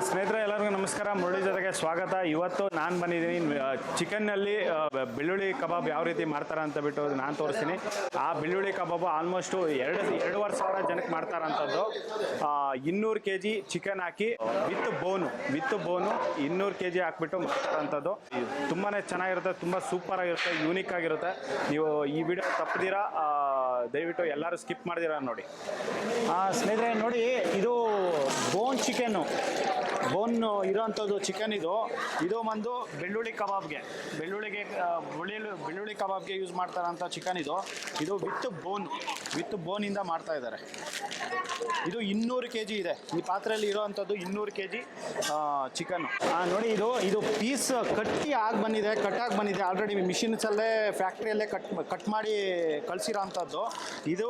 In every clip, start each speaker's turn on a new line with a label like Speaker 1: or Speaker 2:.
Speaker 1: ಸ್ನೇಹಿತರೆ ಎಲ್ಲರಿಗೂ ನಮಸ್ಕಾರ. ಮುರಳಿ ಜೊತೆಗೆ ಸ್ವಾಗತ. ಇವತ್ತು ನಾನು ಬಂದಿದ್ದೀನಿ ಚಿಕನ್ನಲ್ಲಿ ಬೆಳ್ಳುಳ್ಳಿ ಕಬಾಬ್ ಯಾವ ರೀತಿ ಮಾಡ್ತಾರೆ ಅಂತ ಬಿಟ್ಟು ನಾನು ತೋರಿಸ್ತೀನಿ. ಆ ಬೆಳ್ಳುಳ್ಳಿ ಕಬಾಬು ಆಲ್ಮೋಸ್ಟು 2,500 ಜನಕ್ಕೆ ಮಾಡ್ತಾರಂಥದ್ದು. 200 kg ಚಿಕನ್ ಹಾಕಿ ವಿತ್ ಬೋನು 200 kg ಹಾಕ್ಬಿಟ್ಟು ಮಾಡ್ತಾರಂಥದ್ದು. ತುಂಬಾ ಚೆನ್ನಾಗಿರುತ್ತೆ, ತುಂಬ ಸೂಪರಾಗಿರುತ್ತೆ, ಯೂನಿಕ್ ಆಗಿರುತ್ತೆ. ನೀವು ಈ ವಿಡಿಯೋ ತಪ್ಪದಿರಾ ದಯವಿಟ್ಟು ಎಲ್ಲರೂ ಸ್ಕಿಪ್ ಮಾಡಿದಿರಾ ನೋಡಿ. ಸ್ನೇಹಿತರೆ ನೋಡಿ, ಇದು ಬೋನ್ ಚಿಕನ್ನು, ಬೋನ್ ಇರೋವಂಥದ್ದು ಚಿಕನ್. ಇದು ಬಂದು ಬೆಳ್ಳುಳ್ಳಿ ಕಬಾಬ್ಗೆ ಯೂಸ್ ಮಾಡ್ತಾರಂಥ ಚಿಕನ್. ಇದು ವಿತ್ ಬೋನಿಂದ ಮಾಡ್ತಾ ಇದ್ದಾರೆ. ಇದು 200 kg ಇದೆ ಈ ಪಾತ್ರೆಯಲ್ಲಿ ಇರೋವಂಥದ್ದು. 200 kg ಚಿಕನ್ನು. ನೋಡಿ, ಇದು ಪೀಸ್ ಕಟ್ಟಾಗಿ ಬಂದಿದೆ ಆಲ್ರೆಡಿ ಮಿಷಿನ್ಸಲ್ಲೇ ಫ್ಯಾಕ್ಟ್ರಿಯಲ್ಲೇ ಕಟ್ ಮಾಡಿ ಕಳಿಸಿರೋ ಅಂಥದ್ದು. ಇದು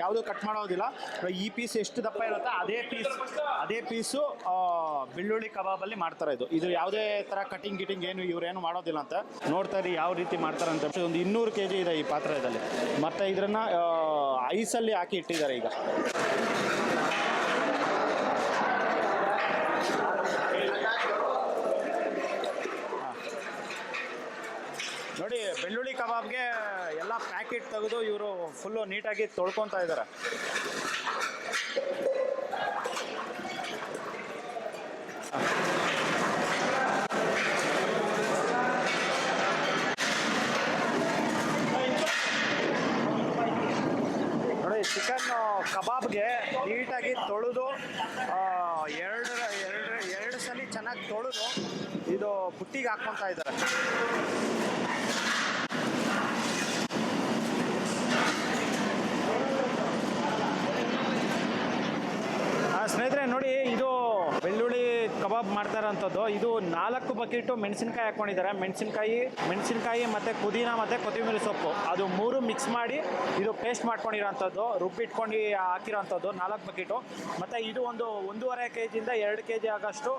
Speaker 1: ಯಾವುದು ಕಟ್ ಮಾಡೋದಿಲ್ಲ. ಈ ಪೀಸ್ ಎಷ್ಟು ದಪ್ಪ ಇರುತ್ತೋ ಅದೇ ಪೀಸು ಬೆಳ್ಳುಳ್ಳಿ ಕಬಾಬಲ್ಲಿ ಮಾಡ್ತಾರೆ. ಇದು ಯಾವುದೇ ಥರ ಕಟಿಂಗ್ ಏನು ಇವರೇನು ಮಾಡೋದಿಲ್ಲ ಅಂತ. ನೋಡ್ತಾ ಇರಿ ಯಾವ ರೀತಿ ಮಾಡ್ತಾರೆ ಅಂತ. ಒಂದು 200 kg ಇದೆ ಈ ಪಾತ್ರೆಯಲ್ಲಿ. ಮತ್ತು ಇದನ್ನ ಐಸಲ್ಲಿ ಹಾಕಿ ಇಟ್ಟಿದ್ದಾರೆ ಈಗ. ನೋಡಿ, ಬೆಳ್ಳುಳ್ಳಿ ಕಬಾಬ್ಗೆ ಎಲ್ಲ ಪ್ಯಾಕೆಟ್ ತೆಗೆದು ಇವರು ಫುಲ್ಲು ನೀಟಾಗಿ ತೊಳ್ಕೊತಾ ಇದ್ದಾರೆ. ನೋಡಿ, ಚಿಕನ್ ಕಬಾಬ್ಗೆ ನೀಟಾಗಿ ತೊಳೆದು ಎರಡು ಸಲ ಚೆನ್ನಾಗಿ ತೊಳೆದು ಇದು ಬುಟ್ಟಿಗೆ ಹಾಕ್ಕೊತಾ ಇದ್ದಾರೆ. ಸ್ನೇಹಿತರೆ ನೋಡಿ, ಇದು ಬೆಳ್ಳುಳ್ಳಿ ಕಬಾಬ್ ಮಾಡ್ತಾರಂಥದ್ದು. ಇದು 4 ಬಕೆಟು ಮೆಣಸಿನ್ಕಾಯಿ ಹಾಕ್ಕೊಂಡಿದ್ದಾರೆ. ಮೆಣಸಿನ್ಕಾಯಿ ಮತ್ತು ಪುದೀನ ಮತ್ತು ಕೊತ್ತಂಬರಿ ಸೊಪ್ಪು ಅದು 3 ಮಿಕ್ಸ್ ಮಾಡಿ ಇದು ಪೇಸ್ಟ್ ಮಾಡ್ಕೊಂಡಿರೋಂಥದ್ದು, ರುಬ್ಬಿಟ್ಕೊಂಡು ಹಾಕಿರೋಂಥದ್ದು 4 ಬಕೆಟು. ಮತ್ತು ಇದು ಒಂದು 1.5 kg 2 kg ಆಗೋಷ್ಟು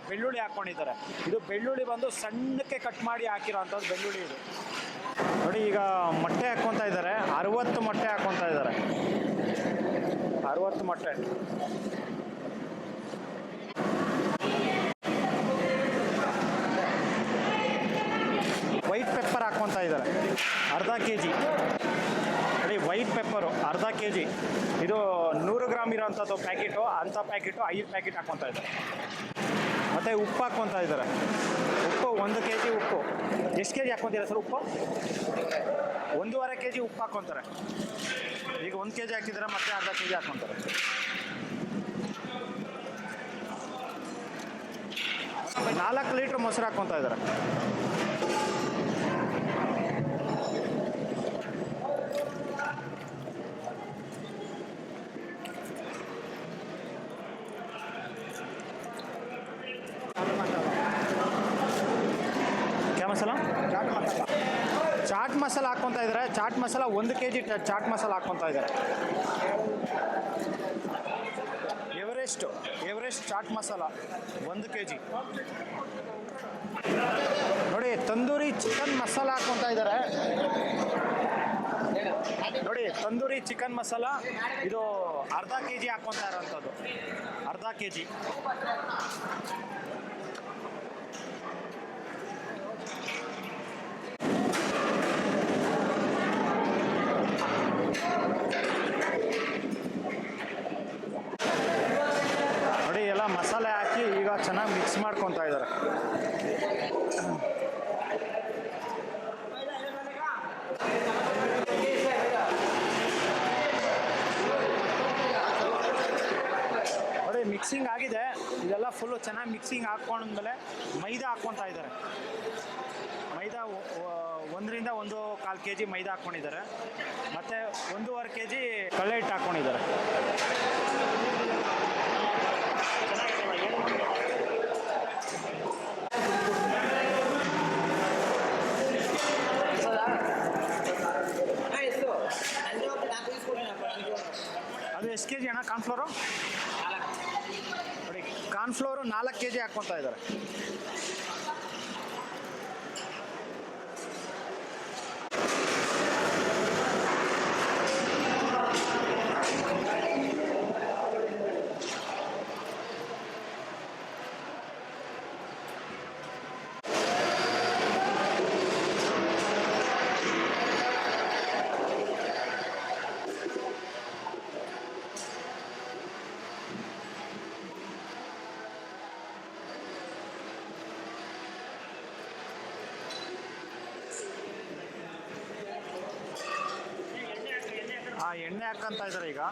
Speaker 1: ಬೆಳ್ಳುಳ್ಳಿ ಹಾಕ್ಕೊಂಡಿದ್ದಾರೆ. ಇದು ಬೆಳ್ಳುಳ್ಳಿ ಬಂದು ಸಣ್ಣಕ್ಕೆ ಕಟ್ ಮಾಡಿ ಹಾಕಿರೋಂಥದ್ದು ಬೆಳ್ಳುಳ್ಳಿ. ಇದು ನೋಡಿ, ಈಗ ಮೊಟ್ಟೆ ಹಾಕ್ಕೊತಾ ಇದ್ದಾರೆ. 60 ಮೊಟ್ಟೆ ಹಾಕ್ಕೊತಾ ಇದ್ದಾರೆ. 60 ಮೊಟ್ಟೆ. ವೈಟ್ ಪೆಪ್ಪರ್ ಹಾಕ್ಕೊತಾ ಇದ್ದಾರೆ. ಅರ್ಧ kg. ನೋಡಿ, ವೈಟ್ ಪೆಪ್ಪರು ಅರ್ಧ kg. ಇದು 100 ಗ್ರಾಮ್ ಇರೋಂಥದ್ದು ಪ್ಯಾಕೆಟು. ಅಂಥ ಪ್ಯಾಕೆಟು 5 ಪ್ಯಾಕೆಟ್ ಹಾಕ್ಕೊತಾ ಇದ್ದಾರೆ. ಮತ್ತು ಉಪ್ಪು ಹಾಕ್ಕೊತಾ ಇದ್ದಾರೆ. ಉಪ್ಪು 1 kg ಉಪ್ಪು. ಎಷ್ಟು kg ಹಾಕ್ಕೊತೀರಾ ಸರ್ ಉಪ್ಪು? 1.5 kg ಉಪ್ಪು ಹಾಕ್ಕೊತಾರೆ. ಈಗ 1 kg ಹಾಕಿದ್ರೆ ಮತ್ತೆ ಅರ್ಧ kg ಹಾಕ್ಕೊತಾರೆ. ನಾಲ್ಕು ಲೀಟ್ರ್ ಮೊಸರು ಹಾಕ್ಕೊತಾ ಇದ್ದಾರೆ. ಚಾಟ್ ಮಸಾಲ ಹಾಕ್ಕೊತಾ ಇದ್ದಾರೆ. ಚಾಟ್ ಮಸಾಲ 1 kg ಚಾಟ್ ಮಸಾಲ ಹಾಕ್ಕೊತಾ ಇದ್ದಾರೆ. Everest chaat masala 1 kg. ನೋಡಿ, ತಂದೂರಿ ಚಿಕನ್ ಮಸಾಲ ಹಾಕ್ಕೊತಾ ಇದ್ದಾರೆ. ನೋಡಿ, ತಂದೂರಿ ಚಿಕನ್ ಮಸಾಲ ಇದು ಅರ್ಧ kg ಹಾಕ್ಕೊತಾ ಇರೋಂಥದ್ದು. ಅರ್ಧ kg. ನೋಡಿ, ಎಲ್ಲ ಮಸಾಲೆ ಹಾಕಿ ಈಗ ಚೆನ್ನಾಗಿ ಮಿಕ್ಸ್ ಮಾಡ್ಕೊತಾ ಇದ್ದಾರೆ. ನೋಡಿ, ಮಿಕ್ಸಿಂಗ್ ಆಗಿದೆ. ಇದೆಲ್ಲ ಫುಲ್ಲು ಚೆನ್ನಾಗಿ ಮಿಕ್ಸಿಂಗ್ ಹಾಕ್ಕೊಂಡ್ಮೇಲೆ ಮೈದಾ ಹಾಕ್ಕೊತಾ ಇದ್ದಾರೆ. ಮೈದಾ 1ರಿಂದ 1.25 kg ಮೈದಾ ಹಾಕ್ಕೊಂಡಿದ್ದಾರೆ. ಮತ್ತು 1.5 kg ಕಡಲೆ ಹಿಟ್ಟು ಹಾಕ್ಕೊಂಡಿದ್ದಾರೆ. ಅದು ಎಷ್ಟು kg ಅಣ್ಣ ಕಾರ್ನ್ಫ್ಲೋರು? ನೋಡಿ, ಕಾರ್ನ್ಫ್ಲೋರು 4 kg ಹಾಕ್ಕೊತಾ ಇದ್ದಾರೆ. ಎಣ್ಣೆ ಹಾಕ್ಕೊಂತ ಇದ್ದಾರೆ ಈಗ.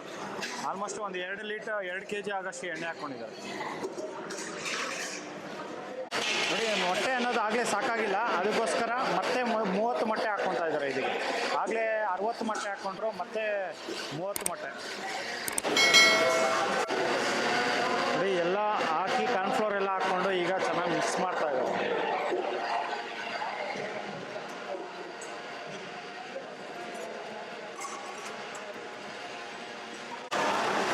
Speaker 1: ಆಲ್ಮೋಸ್ಟ್ ಒಂದು 2 kg ಆಗಷ್ಟು ಎಣ್ಣೆ ಹಾಕ್ಕೊಂಡಿದ್ದಾರೆ. ನೋಡಿ, ಮೊಟ್ಟೆ ಅನ್ನೋದು ಆಗಲೇ ಸಾಕಾಗಿಲ್ಲ, ಅದಕ್ಕೋಸ್ಕರ ಮತ್ತೆ 30 ಮೊಟ್ಟೆ ಹಾಕ್ಕೊತಾ ಇದ್ದಾರೆ ಇದಕ್ಕೆ. ಆಗಲೇ 60 ಮೊಟ್ಟೆ ಹಾಕ್ಕೊಂಡ್ರು, ಮತ್ತೆ 30 ಮೊಟ್ಟೆ. ನೋಡಿ, ಎಲ್ಲ ಹಾಕಿ ಕಾರ್ನ್ಫ್ಲೋರ್ ಎಲ್ಲ ಹಾಕ್ಕೊಂಡು ಈಗ ಚೆನ್ನಾಗಿ ಮಿಕ್ಸ್ ಮಾಡ್ತಾ ಇದ್ದಾರೆ.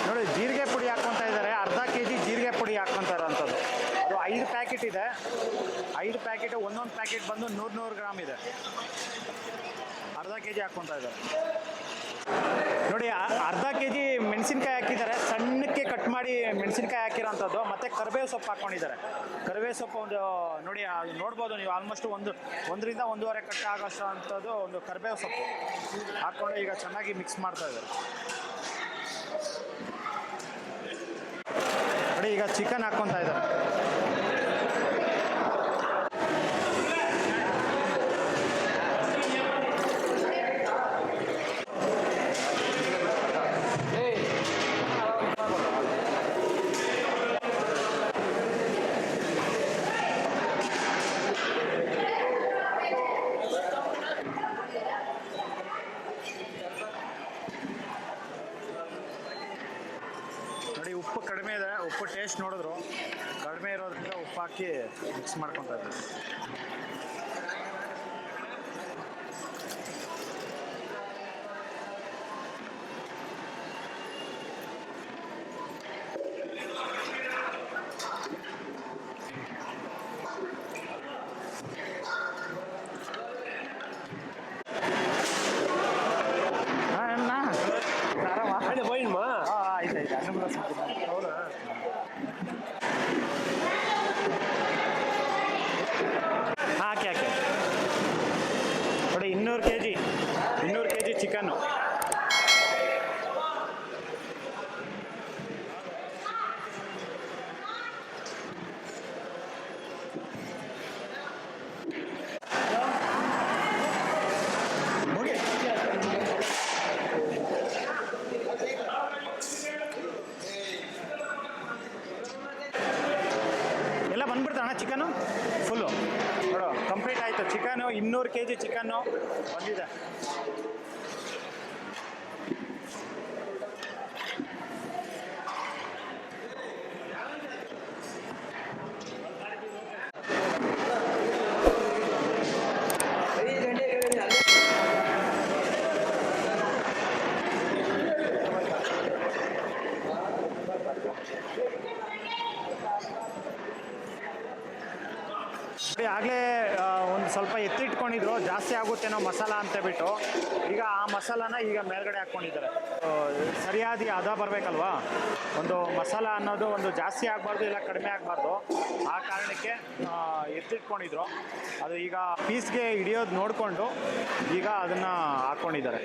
Speaker 1: ನೋಡಿ, ಜೀರಿಗೆ ಪುಡಿ ಹಾಕ್ಕೊತಾ ಇದ್ದಾರೆ. ಅರ್ಧ kg ಜೀರಿಗೆ ಪುಡಿ ಹಾಕ್ಕೊತಾ ಇರೋಂಥದ್ದು. ಅದು 5 ಪ್ಯಾಕೆಟ್ ಇದೆ. 5 ಪ್ಯಾಕೆಟ್, ಒಂದೊಂದು ಪ್ಯಾಕೆಟ್ ಬಂದು 100 ಗ್ರಾಮ್ ಇದೆ. ಅರ್ಧ kg ಹಾಕ್ಕೊತಾ ಇದ್ದಾರೆ. ನೋಡಿ, ಅರ್ಧ kg ಮೆಣಸಿನ್ಕಾಯಿ ಹಾಕಿದ್ದಾರೆ. ಸಣ್ಣಕ್ಕೆ ಕಟ್ ಮಾಡಿ ಮೆಣಸಿನ್ಕಾಯಿ ಹಾಕಿರೋಂಥದ್ದು. ಮತ್ತು ಕರಿಬೇವು ಸೊಪ್ಪು ಹಾಕ್ಕೊಂಡಿದ್ದಾರೆ. ಕರಿಬೇವು ಸೊಪ್ಪು ಒಂದು ನೋಡಿ, ನೋಡ್ಬೋದು ನೀವು, ಆಲ್ಮೋಸ್ಟ್ 1ರಿಂದ 1.5 ಕಟ್ ಆಗೋಷ್ಟು ಅಂಥದ್ದು ಒಂದು ಕರಿಬೇವು ಸೊಪ್ಪು ಹಾಕ್ಕೊಂಡು ಈಗ ಚೆನ್ನಾಗಿ ಮಿಕ್ಸ್ ಮಾಡ್ತಾ ಇದ್ದಾರೆ. ನೋಡಿ, ಈಗ ಚಿಕನ್ ಹಾಕ್ಕೊತಾ ಇದ್ದಾರೆ. ನೋಡಿ, ಉಪ್ಪು ಕಡಿಮೆ ಇದೆ. ಉಪ್ಪು ಟೇಸ್ಟ್ ನೋಡಿದ್ರು ಕಡಿಮೆ ಇರೋದ್ರಿಂದ ಉಪ್ಪು ಹಾಕಿ ಮಿಕ್ಸ್ ಮಾಡ್ಕೊತಾ ಇದ್ದಾರೆ. ಹಾಕಿ ನೋಡಿ, 200 kg ಚಿಕನ್ನು. ಎಲ್ಲ ಬಂದ್ಬಿಡ್ತಾಣ ಚಿಕನ್ನು ಫುಲ್ಲು. ನೋಡು, ಕಂಪ್ಲೀಟ್ ಆಯಿತು ಚಿಕನು. 200 kg ಚಿಕನ್ನು ಬಂದಿದೆ. ಆಗಲೇ ಒಂದು ಸ್ವಲ್ಪ ಎತ್ತಿಟ್ಕೊಂಡಿದ್ರು, ಜಾಸ್ತಿ ಆಗುತ್ತೇನೋ ಮಸಾಲ ಅಂತ ಬಿಟ್ಟು. ಈಗ ಆ ಮಸಾಲಾನ ಈಗ ಮೇಲ್ಗಡೆ ಹಾಕ್ಕೊಂಡಿದ್ದಾರೆ. ಸರಿಯಾದ ಹದ ಬರಬೇಕಲ್ವಾ, ಒಂದು ಮಸಾಲ ಅನ್ನೋದು ಒಂದು ಜಾಸ್ತಿ ಆಗಬಾರ್ದು, ಇಲ್ಲ ಕಡಿಮೆ ಆಗಬಾರ್ದು. ಆ ಕಾರಣಕ್ಕೆ ಎತ್ತಿಟ್ಕೊಂಡಿದ್ರು. ಅದು ಈಗ ಪೀಸ್ಗೆ ಹಿಡಿಯೋದು ನೋಡಿಕೊಂಡು ಈಗ ಅದನ್ನು ಹಾಕ್ಕೊಂಡಿದ್ದಾರೆ.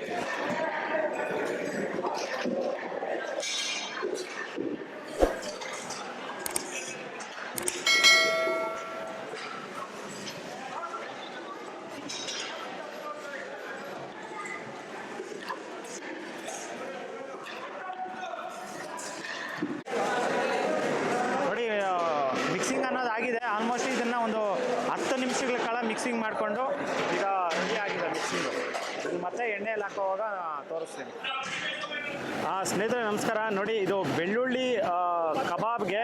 Speaker 1: ಆಗಿದೆ ಆಲ್ಮೋಸ್ಟ್. ಇದನ್ನು ಒಂದು 10 ನಿಮಿಷಗಳ ಕಾಲ ಮಿಕ್ಸಿಂಗ್ ಮಾಡಿಕೊಂಡು ಈಗ ರೆಡಿ ಆಗಿದೆ ಮಿಕ್ಸಿಂಗು. ಇದು ಮತ್ತೆ ಎಣ್ಣೆಯಲ್ಲಿ ಹಾಕೋವಾಗ ತೋರಿಸ್ತೀನಿ. ಸ್ನೇಹಿತರೆ ನಮಸ್ಕಾರ. ನೋಡಿ, ಇದು ಬೆಳ್ಳುಳ್ಳಿ ಕಬಾಬ್ಗೆ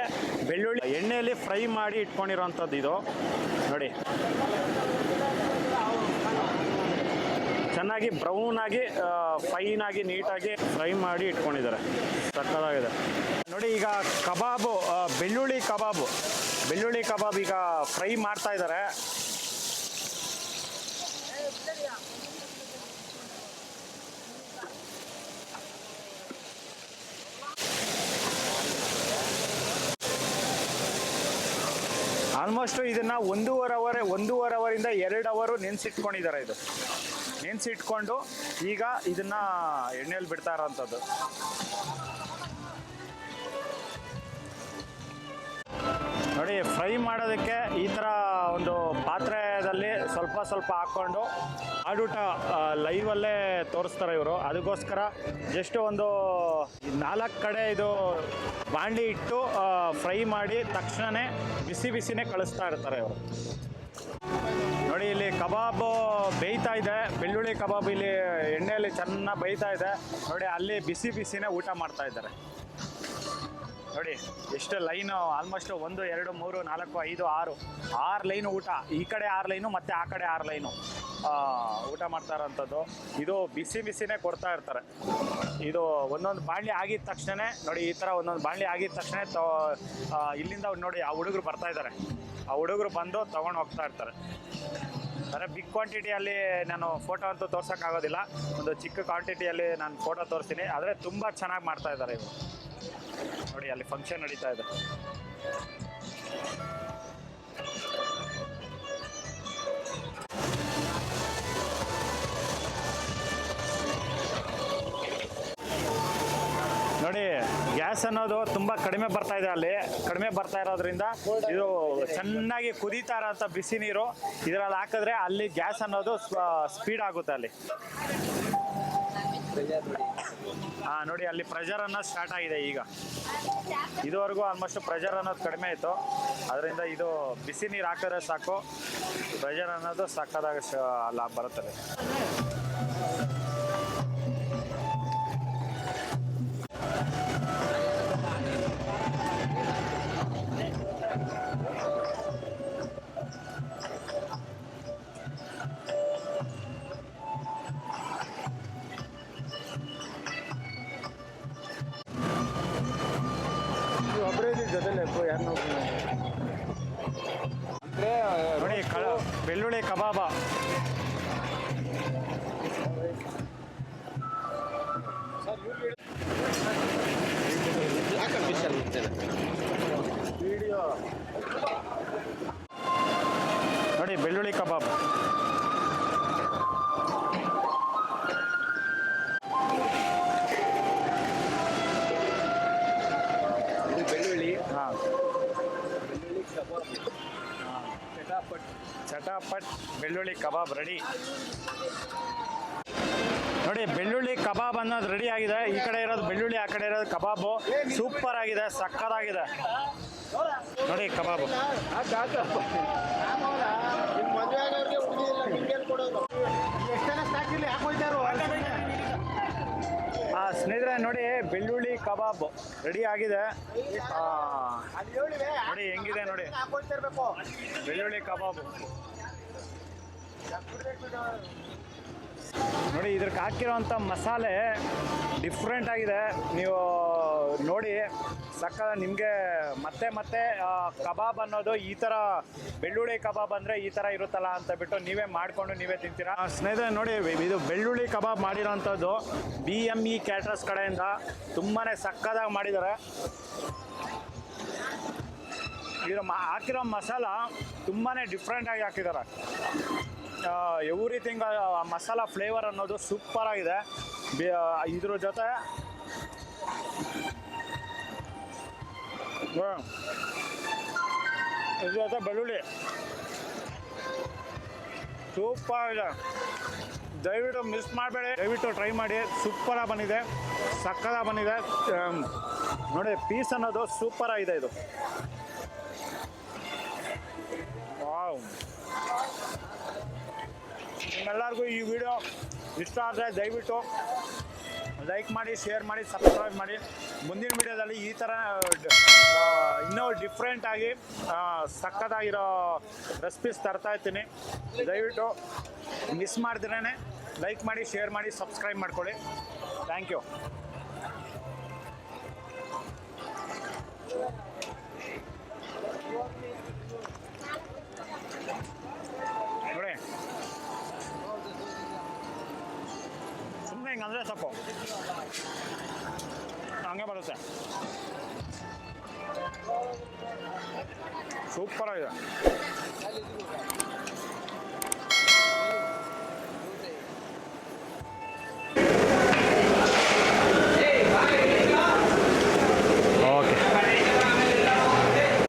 Speaker 1: ಬೆಳ್ಳುಳ್ಳಿ ಎಣ್ಣೆಯಲ್ಲಿ ಫ್ರೈ ಮಾಡಿ ಇಟ್ಕೊಂಡಿರೋವಂಥದ್ದು. ಇದು ನೋಡಿ, ಚೆನ್ನಾಗಿ ಬ್ರೌನ್ ಆಗಿ ಫೈನ್ ಆಗಿ ನೀಟಾಗಿ ಫ್ರೈ ಮಾಡಿ ಇಟ್ಕೊಂಡಿದ್ದಾರೆ. ಸಕ್ಕತ್ತಾಗಿದೆ ನೋಡಿ. ಈಗ ಕಬಾಬು, ಬೆಳ್ಳುಳ್ಳಿ ಕಬಾಬ್ ಈಗ ಫ್ರೈ ಮಾಡ್ತಾ ಇದ್ದಾರೆ. ಆಲ್ಮೋಸ್ಟ್ ಇದನ್ನು 1.5 ಅವರಿಂದ 2 ಅವರ್ ನೆನೆಸಿಟ್ಕೊಂಡಿದ್ದಾರೆ. ಇದು ನೆನೆಸಿಟ್ಕೊಂಡು ಈಗ ಇದನ್ನು ಎಣ್ಣೆಯಲ್ಲಿ ಬಿಡ್ತಾ ಇರೋವಂಥದ್ದು. ನೋಡಿ, ಫ್ರೈ ಮಾಡೋದಕ್ಕೆ ಈ ಥರ ಒಂದು ಪಾತ್ರೆಯಲ್ಲಿ ಸ್ವಲ್ಪ ಸ್ವಲ್ಪ ಸ್ವಲ್ಪ ಹಾಕ್ಕೊಂಡು ಆಡೂಟ ಲೈವಲ್ಲೇ ತೋರಿಸ್ತಾರೆ ಇವರು. ಅದಕ್ಕೋಸ್ಕರ ಜಸ್ಟ್ ಒಂದು 4 ಕಡೆ ಇದು ಬಾಂಡ್ಲಿ ಇಟ್ಟು ಫ್ರೈ ಮಾಡಿ ತಕ್ಷಣವೇ ಬಿಸಿನೇ ಕಳಿಸ್ತಾ ಇರ್ತಾರೆ ಇವರು. ನೋಡಿ ಇಲ್ಲಿ ಕಬಾಬ್ ಬೇಯ್ತಾ ಇದೆ, ಬೆಳ್ಳುಳ್ಳಿ ಕಬಾಬ್ ಇಲ್ಲಿ ಎಣ್ಣೆಯಲ್ಲಿ ಚೆನ್ನಾಗಿ ಬೇಯ್ತಾ ಇದೆ ನೋಡಿ. ಅಲ್ಲಿ ಬಿಸಿನೇ ಊಟ ಮಾಡ್ತಾ ಇದ್ದಾರೆ ನೋಡಿ. ಎಷ್ಟು ಲೈನು, ಆಲ್ಮೋಸ್ಟ್ 1 2 3 4 5 6 ಲೈನು ಊಟ. ಈ ಕಡೆ 6 ಲೈನು ಮತ್ತು ಆ ಕಡೆ 6 ಲೈನು ಊಟ ಮಾಡ್ತಾ ಇರೋಂಥದ್ದು. ಇದು ಬಿಸಿನೇ ಕೊಡ್ತಾ ಇರ್ತಾರೆ. ಇದು ಒಂದೊಂದು ಬಾಣಲಿ ಆಗಿದ ತಕ್ಷಣ ನೋಡಿ, ಈ ಥರ ಒಂದೊಂದು ಬಾಣಲಿ ಆಗಿದ ತಕ್ಷಣ ಇಲ್ಲಿಂದ ನೋಡಿ ಆ ಹುಡುಗರು ಬರ್ತಾ ಇದ್ದಾರೆ. ಆ ಹುಡುಗರು ಬಂದು ತೊಗೊಂಡು ಹೋಗ್ತಾ ಇರ್ತಾರೆ. ಅಂದರೆ ಬಿಗ್ ಕ್ವಾಂಟಿಟಿಯಲ್ಲಿ ನಾನು ಫೋಟೋ ಅಂತೂ ತೋರ್ಸೋಕ್ಕಾಗೋದಿಲ್ಲ, ಒಂದು ಚಿಕ್ಕ ಕ್ವಾಂಟಿಟಿಯಲ್ಲಿ ನಾನು ಫೋಟೋ ತೋರಿಸ್ತೀನಿ. ಆದರೆ ತುಂಬ ಚೆನ್ನಾಗಿ ಮಾಡ್ತಾ ಇದ್ದಾರೆ ಇವರು ನೋಡಿ. ಅಲ್ಲಿ ಫಂಕ್ಷನ್ ನಡೀತಾ ಇದೆ. ನೋಡಿ ಗ್ಯಾಸ್ ಅನ್ನೋದು ತುಂಬ ಕಡಿಮೆ ಬರ್ತಾ ಇದೆ. ಅಲ್ಲಿ ಕಡಿಮೆ ಬರ್ತಾ ಇರೋದ್ರಿಂದ ಇದು ಚೆನ್ನಾಗಿ ಕುದೀತಾ ಇರೋಂಥ ಬಿಸಿ ನೀರು ಇದರಲ್ಲಿ ಹಾಕಿದ್ರೆ ಅಲ್ಲಿ ಗ್ಯಾಸ್ ಅನ್ನೋದು ಸ್ಪೀಡ್ ಆಗುತ್ತೆ ಅಲ್ಲಿ. ನೋಡಿ ಅಲ್ಲಿ ಪ್ರೆಷರ್ ಅನ್ನೋದು ಸ್ಟಾರ್ಟ್ ಆಗಿದೆ ಈಗ. ಇದುವರೆಗೂ ಆಲ್ಮೋಸ್ಟ್ ಪ್ರೆಷರ್ ಅನ್ನೋದು ಕಡಿಮೆ ಇತ್ತು. ಅದರಿಂದ ಇದು ಬಿಸಿ ನೀರು ಹಾಕಿದ್ರೆ ಸಾಕು, ಪ್ರೆಷರ್ ಅನ್ನೋದು ಸಾಕಾದಾಗ ಅಲ್ಲ ಬರುತ್ತದೆ. ನೋಡಿ ಬೆಳ್ಳುಳ್ಳಿ ಕಬಾಬ ನೋಡಿ, ಬೆಳ್ಳುಳ್ಳಿ ಕಬಾಬ್ ಚಟಾಪಟ್ ಬೆಳ್ಳುಳ್ಳಿ ಕಬಾಬ್ ರೆಡಿ ನೋಡಿ. ಬೆಳ್ಳುಳ್ಳಿ ಕಬಾಬ್ ಅನ್ನೋದು ರೆಡಿ ಆಗಿದೆ. ಈ ಕಡೆ ಇರೋದು ಬೆಳ್ಳುಳ್ಳಿ, ಆ ಕಡೆ ಇರೋದು ಕಬಾಬು. ಸೂಪರ್ ಆಗಿದೆ, ಸಕ್ಕತ್ತಾಗಿದೆ ನೋಡಿ ಕಬಾಬು. ಸ್ನೇಹಿತರೆ ನೋಡಿ, ಬೆಳ್ಳುಳ್ಳಿ ಕಬಾಬ್ ರೆಡಿ ಆಗಿದೆ ನೋಡಿ. ಹೆಂಗಿದೆ ನೋಡಿ ಬೆಳ್ಳುಳ್ಳಿ ಕಬಾಬು ನೋಡಿ. ಇದ್ರಕ್ಕೆ ಹಾಕಿರೋಂಥ ಮಸಾಲೆ ಡಿಫ್ರೆಂಟ್ ಆಗಿದೆ. ನೀವು ನೋಡಿ ಸಕ್ಕ ನಿಮಗೆ ಮತ್ತೆ ಕಬಾಬ್ ಅನ್ನೋದು ಈ ಥರ, ಬೆಳ್ಳುಳ್ಳಿ ಕಬಾಬ್ ಅಂದರೆ ಈ ಥರ ಇರುತ್ತಲ್ಲ ಅಂತ ಬಿಟ್ಟು ನೀವೇ ಮಾಡಿಕೊಂಡು ನೀವೇ ತಿಂತೀರಾ. ಸ್ನೇಹಿತರೆ ನೋಡಿ, ಇದು ಬೆಳ್ಳುಳ್ಳಿ ಕಬಾಬ್ ಮಾಡಿರೋಂಥದ್ದು BME ಕ್ಯಾಟ್ರಸ್ ಕಡೆಯಿಂದ ತುಂಬಾ ಸಕ್ಕದಾಗಿ ಮಾಡಿದ್ದಾರೆ. ಇದ್ರ ಹಾಕಿರೋ ಮಸಾಲ ತುಂಬಾ ಡಿಫ್ರೆಂಟಾಗಿ ಹಾಕಿದ್ದಾರೆ. ಎವ್ರಿಥಿಂಗ್ ಮಸಾಲ ಫ್ಲೇವರ್ ಅನ್ನೋದು ಸೂಪರ್ ಆಗಿದೆ. ಇದ್ರ ಜೊತೆ ಬೆಳ್ಳುಳ್ಳಿ ಸೂಪರ್ ಇದೆ. ದಯವಿಟ್ಟು ಮಿಸ್ ಮಾಡಬೇಡಿ, ದಯವಿಟ್ಟು ಟ್ರೈ ಮಾಡಿ. ಸೂಪರಾಗಿ ಬಂದಿದೆ, ಸಕ್ಕದಾಗಿ ಬಂದಿದೆ ನೋಡಿ. ಪೀಸ್ ಅನ್ನೋದು ಸೂಪರ್ ಆಗಿದೆ. ಇದು ವಾವ್. ನಿಮ್ಮೆಲ್ಲರಿಗೂ ಈ ವಿಡಿಯೋ ಇಷ್ಟ ಆದರೆ ದಯವಿಟ್ಟು ಲೈಕ್ ಮಾಡಿ, ಶೇರ್ ಮಾಡಿ, ಸಬ್ಸ್ಕ್ರೈಬ್ ಮಾಡಿ. ಮುಂದಿನ ವಿಡಿಯೋದಲ್ಲಿ ಈ ಥರ ಇನ್ನೂ ಡಿಫ್ರೆಂಟಾಗಿ ಸಕ್ಕತ್ತಾಗಿರೋ ರೆಸಿಪೀಸ್ ತರ್ತಾ ಇರ್ತೀನಿ. ದಯವಿಟ್ಟು ಮಿಸ್ ಮಾಡ್ದಿರೇ ಲೈಕ್ ಮಾಡಿ, ಶೇರ್ ಮಾಡಿ, ಸಬ್ಸ್ಕ್ರೈಬ್ ಮಾಡ್ಕೊಳ್ಳಿ. Thank you. ನೋಡಿ ಸುಮ್ಮನೆ ಹಿಂಗಂದರೆ ಸಾಕು, ಹಂಗೆ ಬರುತ್ತೆ. ಸೂಪರಾಗಿದೆ.